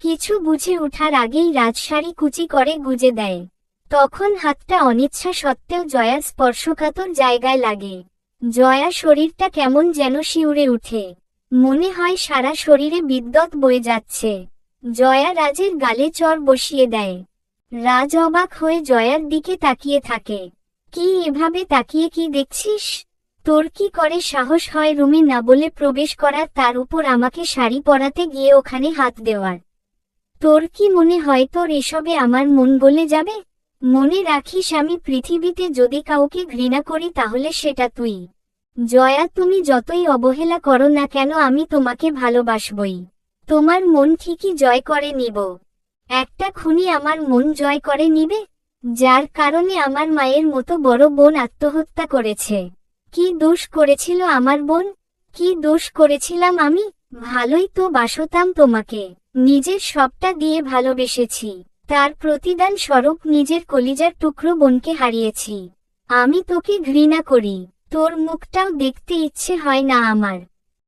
কিছু বুঝে ওঠার আগেই রাজশাড়ি কুচি করে গুজে দেয়। তখন হাতটা অনিচ্ছা সত্ত্বেও জয়ার স্পর্শকাতর জায়গায় লাগে। জয়া শরীরটা কেমন যেন শিউরে উঠে, মনে হয় সারা শরীরে বিদ্যুৎ বয়ে যাচ্ছে। জয়া রাজের গালে চড় বসিয়ে দেয়। রাজ অবাক হয়ে জয়ার দিকে তাকিয়ে থাকে। কি এভাবে তাকিয়ে কি দেখছিস? তোর কি করে সাহস হয় রুমে না বলে প্রবেশ করার, তার উপর আমাকে শাড়ি পরাতে গিয়ে ওখানে হাত দেওয়ার? তোর কি মনে হয় তোর এসবে আমার মন গলে যাবে? মনে রাখিস, আমি পৃথিবীতে যদি কাউকে ঘৃণা করি তাহলে সেটা তুই। জয়া, তুমি যতই অবহেলা করো না কেন আমি তোমাকে ভালোবাসবই। তোমার মন ঠিকই জয় করে নিব। একটা খুনি আমার মন জয় করে নিবে, যার কারণে আমার মায়ের মতো বড় বোন আত্মহত্যা করেছে। কি দোষ করেছিল আমার বোন? কি দোষ করেছিলাম আমি? ভালোই তো বাসতাম তোমাকে, নিজের সবটা দিয়ে ভালোবেসেছি। তার প্রতিদান স্বরূপ নিজের কলিজার টুকরো বোনকে হারিয়েছি। আমি তোকে ঘৃণা করি, তোর মুখটাও দেখতে ইচ্ছে হয় না আমার।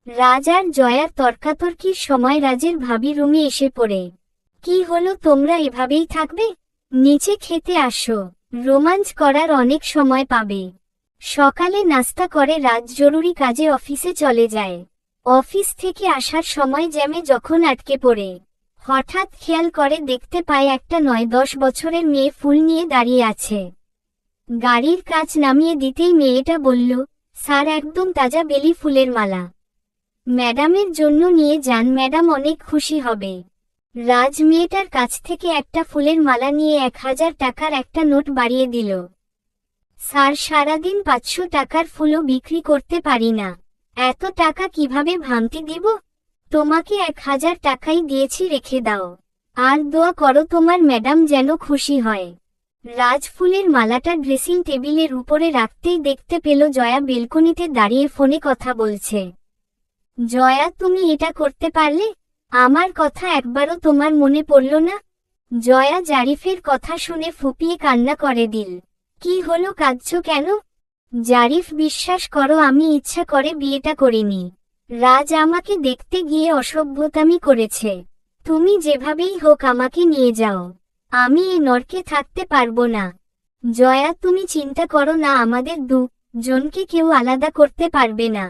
রাজ আর জয়ার তর্কাতর্কির সময় রাজের ভাবি রুমে এসে পড়ে। কি হলো, তোমরা এভাবেই থাকবে? নিচে খেতে আসো, রোমাঞ্চ করার অনেক সময় পাবে। সকালে নাস্তা করে রাজ জরুরি কাজে অফিসে চলে যায়। অফিস থেকে আসার সময় জ্যামে যখন আটকে পড়ে, হঠাৎ খেয়াল করে দেখতে পায় একটা 9-10 বছরের মেয়ে ফুল নিয়ে দাঁড়িয়ে আছে। গাড়ির কাজ নামিয়ে দিতেই মেয়েটা বলল, স্যার, একদম তাজা বেলি ফুলের মালা ম্যাডামের জন্য নিয়ে যান, ম্যাডাম অনেক খুশি হবে। রাজ মেয়েটার কাছ থেকে একটা ফুলের মালা নিয়ে 1000 টাকার একটা নোট বাড়িয়ে দিল। স্যার, সারাদিন 500 টাকার ফুলও বিক্রি করতে পারি না, এত টাকা কিভাবে ভাঙতে দিব? তোমাকে 1000 টাকাই দিয়েছি, রেখে দাও, আর দোয়া করো তোমার ম্যাডাম যেন খুশি হয়। রাজ ফুলের মালাটা ড্রেসিং টেবিলের উপরে রাখতেই দেখতে পেল জয়া বেলকনিতে দাঁড়িয়ে ফোনে কথা বলছে। জয়া, তুমি এটা করতে পারলে? আমার কথা একবারও তোমার মনে পড়ল না? জয়া জারিফের কথা শুনে ফুপিয়ে কান্না করে দিল। কি হলো, কাঁদছো কেন? জারিফ, বিশ্বাস করো আমি ইচ্ছা করে বিয়েটা করিনি। রাজ আমাকে দেখতে গিয়ে অসভ্যতামি করেছে। তুমি যেভাবেই হোক আমাকে নিয়ে যাও, আমি এ নরকে থাকতে পারবো না। জয়া, তুমি চিন্তা করো না, আমাদের দুজনকে কেউ আলাদা করতে পারবে না।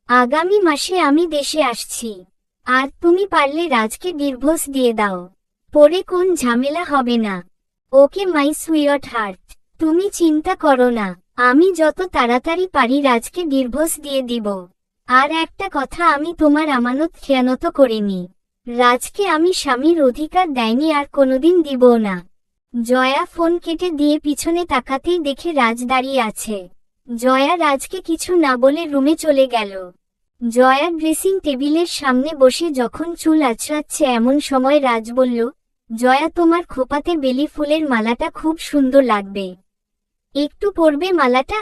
আগামী মাসে আমি দেশে আসছি, আর তুমি পারলে রাজকে ডিভোর্স দিয়ে দাও, পরে কোন ঝামেলা হবে না। ওকে মাই সুইট হার্ট, তুমি চিন্তা করো না, আমি যত তাড়াতাড়ি পারি রাজকে ডিভোর্স দিয়ে দিব। আর একটা কথা, আমি তোমার আমানত খেয়ানত করিনি। রাজকে আমি স্বামীর অধিকার দেয়নি, আর কোনোদিন দিব না। জয়া ফোন কেটে দিয়ে পিছনে তাকাতেই দেখে রাজ দাঁড়িয়ে আছে। জয়া রাজকে কিছু না বলে রুমে চলে গেল। জয়া ড্রেসিং টেবিলের সামনে বসে যখন চুল আঁচড়াচ্ছে এমন সময় রাজ বলল, জয়া, তোমার খোপাতে বেলি ফুলের মালাটা খুব সুন্দর লাগবে, একটু পরবে মালাটা?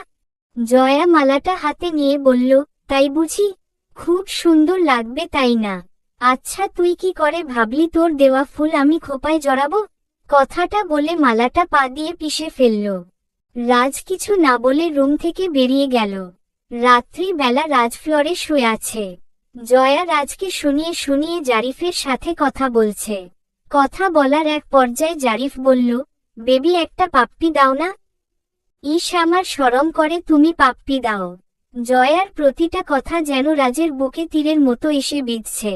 জয়া মালাটা হাতে নিয়ে বলল, তাই বুঝি? খুব সুন্দর লাগবে তাই না? আচ্ছা, তুই কি করে ভাবলি তোর দেওয়া ফুল আমি খোপায় জড়াবো? কথাটা বলে মালাটা পা দিয়ে পিষে ফেলল। রাজ কিছু না বলে রুম থেকে বেরিয়ে গেল। রাত্রি বেলা রাজ ফ্লোরে শুয়ে আছে। জয়া রাজকে শুনিয়ে শুনিয়ে জারিফের সাথে কথা বলছে। কথা বলার এক পর্যায়ে জারিফ বলল, বেবি, একটা পাপ্পি দাও না? ইস, আমার শরম করে, তুমি পাপ্পি দাও। জয়ার প্রতিটা কথা যেন রাজের বুকে তীরের মতো এসে বিঁধছে।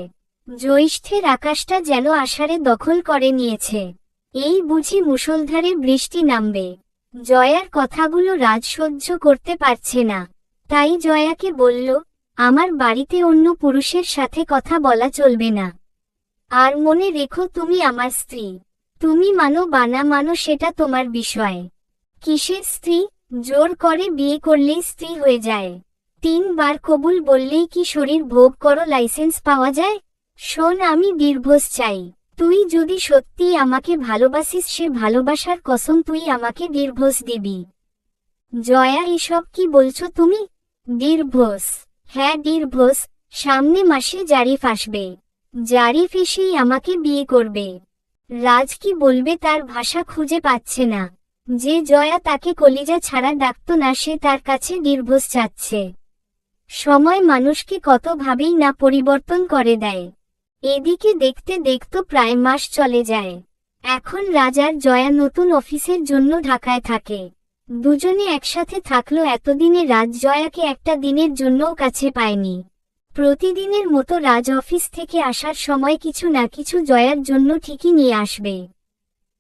জ্যৈষ্ঠের আকাশটা যেন আষাঢ়ে দখল করে নিয়েছে। এই বুঝি মুষলধারে বৃষ্টি নামবে। জয়ার কথাগুলো রাজ সহ্য করতে পারছে না, তাই জয়াকে বলল, আমার বাড়িতে অন্য পুরুষের সাথে কথা বলা চলবে না। আর মনে রেখো, তুমি আমার স্ত্রী। তুমি মানো বা না মানো সেটা তোমার বিষয়। কিসের স্ত্রী? জোর করে বিয়ে করলেই স্ত্রী হয়ে যায়? 3 বার কবুল বললেই কি শরীর ভোগ করো লাইসেন্স পাওয়া যায়? শোন, আমি ডিভোর্স চাই। তুই যদি সত্যি আমাকে ভালোবাসিস, সে ভালোবাসার কসম তুই আমাকে ডিভোর্স দিবি। জয়া, এসব কি বলছো তুমি? ডিভোর্স? হ্যাঁ, ডিভোর্স। সামনে মাসে জারিফ আসবে। জারিফ এসেই আমাকে বিয়ে করবে। রাজ কি বলবে তার ভাষা খুঁজে পাচ্ছে না। যে জয়া তাকে কলিজা ছাড়া ডাকত না, সে তার কাছে ডিভোর্স চাচ্ছে। সময় মানুষকে কত ভাবেই না পরিবর্তন করে দেয়। এদিকে দেখতে দেখতে প্রায় মাস চলে যায়। এখন রাজার জয়া নতুন অফিসের জন্য ঢাকায় থাকে। দুজনে একসাথে থাকলো এতদিনে রাজ জয়াকে একটা দিনের জন্যও কাছে পায়নি। প্রতিদিনের মতো রাজ অফিস থেকে আসার সময় কিছু না কিছু জয়ার জন্য ঠিকই নিয়ে আসবে।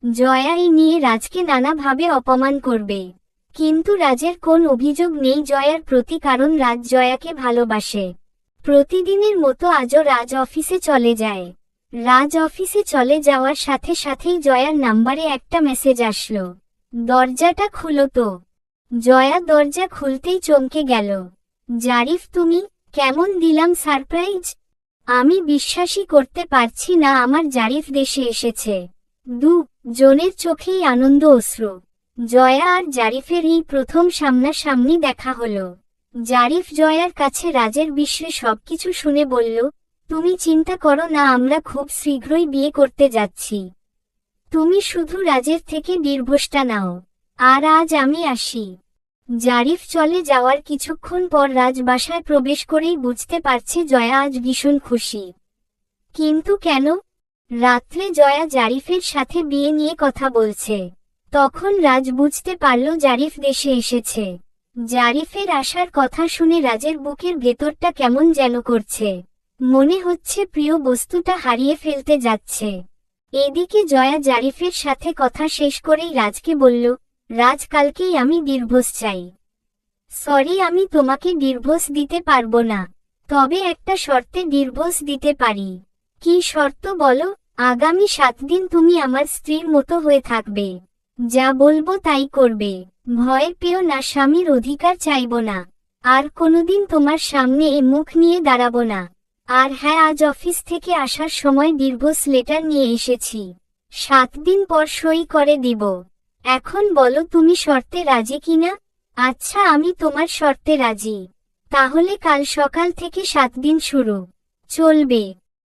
জয়া এই নিয়ে রাজকে নানাভাবে অপমান করবে, কিন্তু রাজের কোন অভিযোগ নেই জয়ার প্রতি, কারণ রাজ জয়াকে ভালোবাসে। প্রতিদিনের মতো আজও রাজ অফিসে চলে যায়। রাজ অফিসে চলে যাওয়ার সাথে সাথেই জয়ার নাম্বারে একটা মেসেজ আসলো, দরজাটা খুলো তো। জয়া দরজা খুলতেই চমকে গেল। জারিফ তুমি, কেমন দিলাম সারপ্রাইজ! আমি বিশ্বাসই করতে পারছি না আমার জারিফ দেশে এসেছে। জনের চোখেই আনন্দ অশ্রু। জয়া আর জারিফের এই প্রথম সামনাসামনি দেখা হলো। জারিফ জয়ার কাছে রাজের বিষয়ে সবকিছু শুনে বলল, তুমি চিন্তা করো না, আমরা খুব শীঘ্রই বিয়ে করতে যাচ্ছি। তুমি শুধু রাজের থেকে ডিভোর্সটা নাও। আর আজ আমি আসি। জারিফ চলে যাওয়ার কিছুক্ষণ পর রাজ বাসায় প্রবেশ করেই বুঝতে পারছে জয়া আজ ভীষণ খুশি। কিন্তু কেন? রাত্রে জয়া জারিফের সাথে বিয়ে নিয়ে কথা বলছে। তখন রাজ বুঝতে পারল জারিফ দেশে এসেছে। জারিফের আসার কথা শুনে রাজের বুকের ভেতরটা কেমন যেন করছে। মনে হচ্ছে প্রিয় বস্তুটা হারিয়ে ফেলতে যাচ্ছে। এদিকে জয়া জারিফের সাথে কথা শেষ করেই রাজকে বলল, রাজ কালকেই আমি ডিভোর্স চাই। সরি, আমি তোমাকে ডিভোর্স দিতে পারবো না, তবে একটা শর্তে ডিভোর্স দিতে পারি। কি শর্ত বলো? আগামী 7 দিন তুমি আমার স্ত্রীর মতো হয়ে থাকবে, যা বলবো তাই করবে। ভয় পেও না, স্বামীর অধিকার চাইব না, আর কোনোদিন তোমার সামনে মুখ নিয়ে দাঁড়াবো না। আর হ্যাঁ, আজ অফিস থেকে আসার সময় ডিভোর্স লেটার নিয়ে এসেছি, 7 দিন পর সই করে দিব। এখন বলো তুমি শর্তে রাজি কিনা? আচ্ছা, আমি তোমার শর্তে রাজি। তাহলে কাল সকাল থেকে 7 দিন শুরু। চলবে।